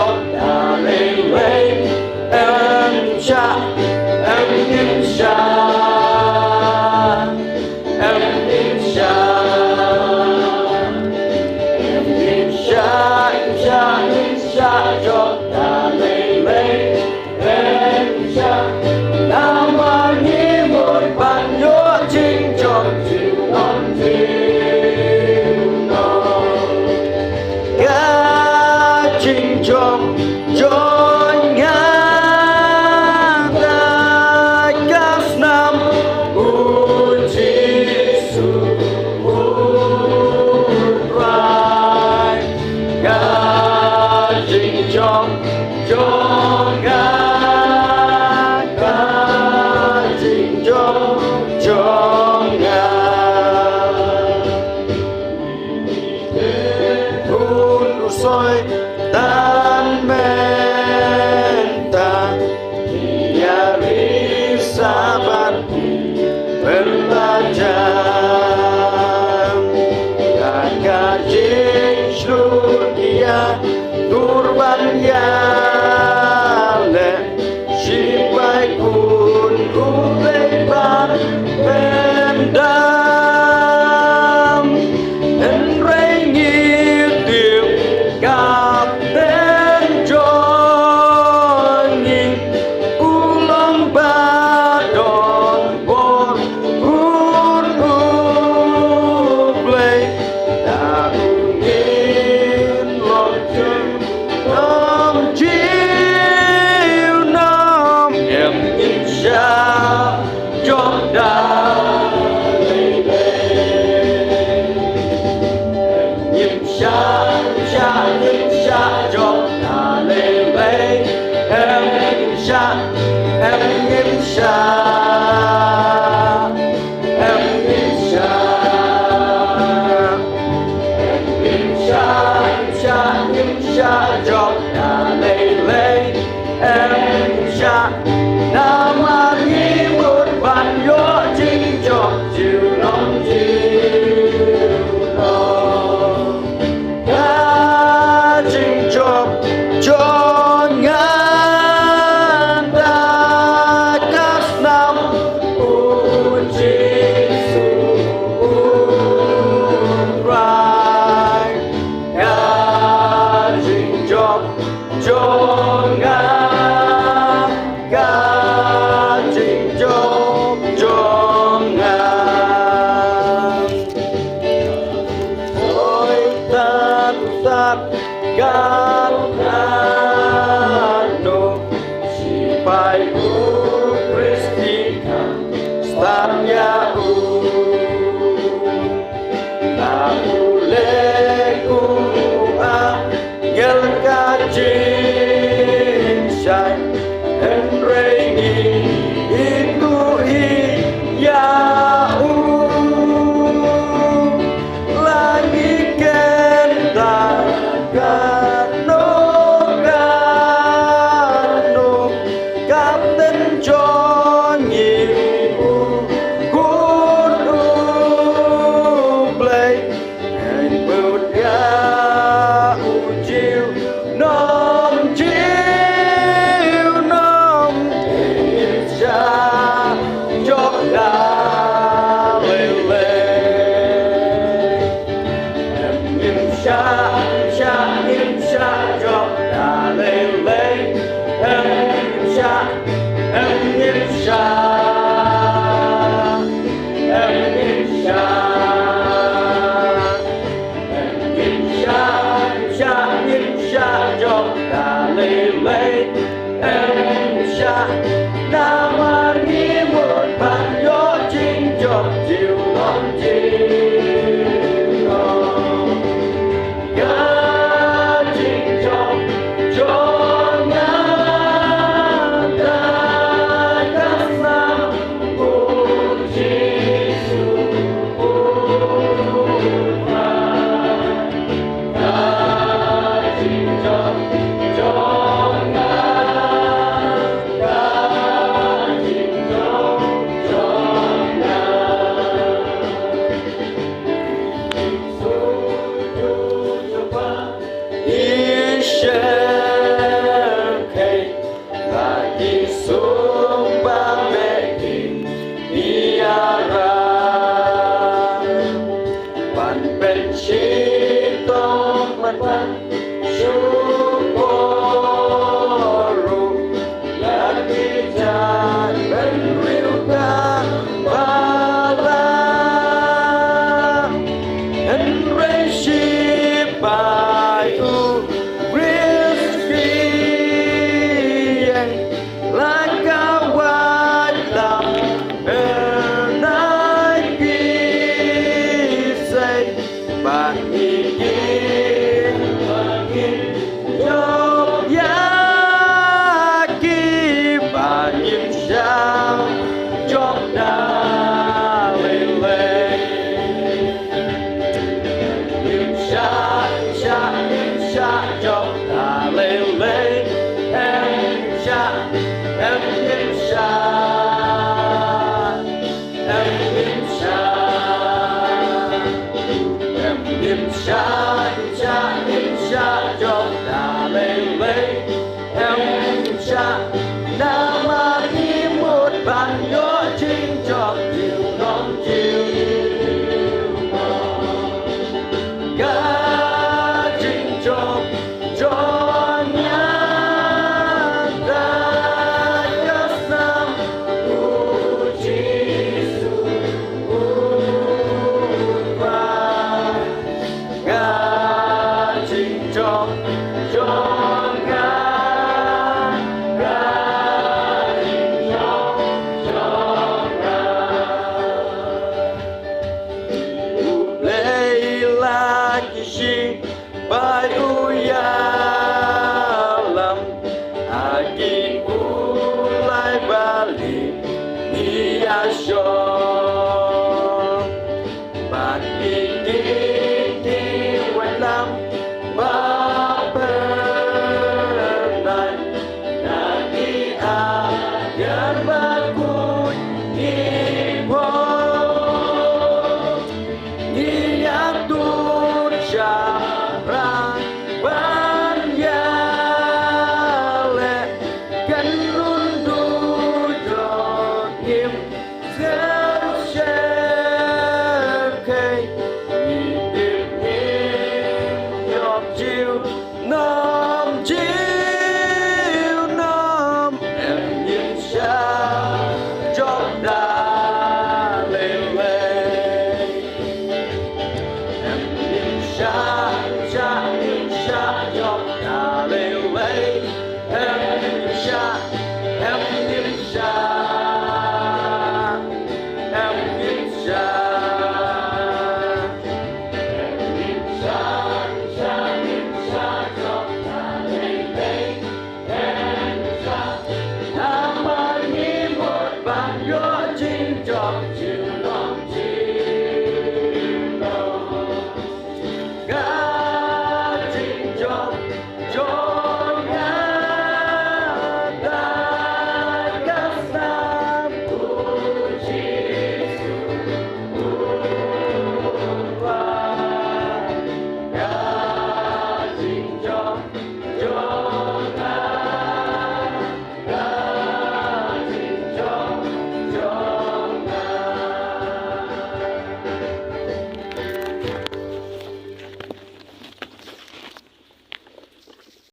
cho đã lên lấy em cha em im cha em im cha em im cha cho đã lên lấy em cha nào mà nghĩ một bạn nhớ chính cho chịu non chịu non cả chính cho ngàn đại các năm của Giêsu Christ cả chính cho ngàn cả chính cho soi tan men ta dia sabat berlajam agar Yesus dia turban yale sipai kun uleban bendam en rengi gặp đến cho nhìn ulang ba đòn bồn hút play đã nhìn lòng chân năm chiều năm em nhìn xa cho đã nhìn xa cho đã lên lấy em im cha em im cha em im cha em im cha cho đã lên lấy em im cha nào mà nghĩ một bạn nhớ chính cho chịu non cho ngàn đại các năm của Giêsu Christ cả chính cho ngàn cả chính cho ngàn ôi ta Ganano sipai Kristika stania na uleku angel kajinsai enrengi itu yau lagi kentakan cho nhiều cuốn play ngày bướt ga chiều non tìm ra cho đã lên em im xa cho đã lên em im xa em im cha em im cha cho đã lên lấy em im cha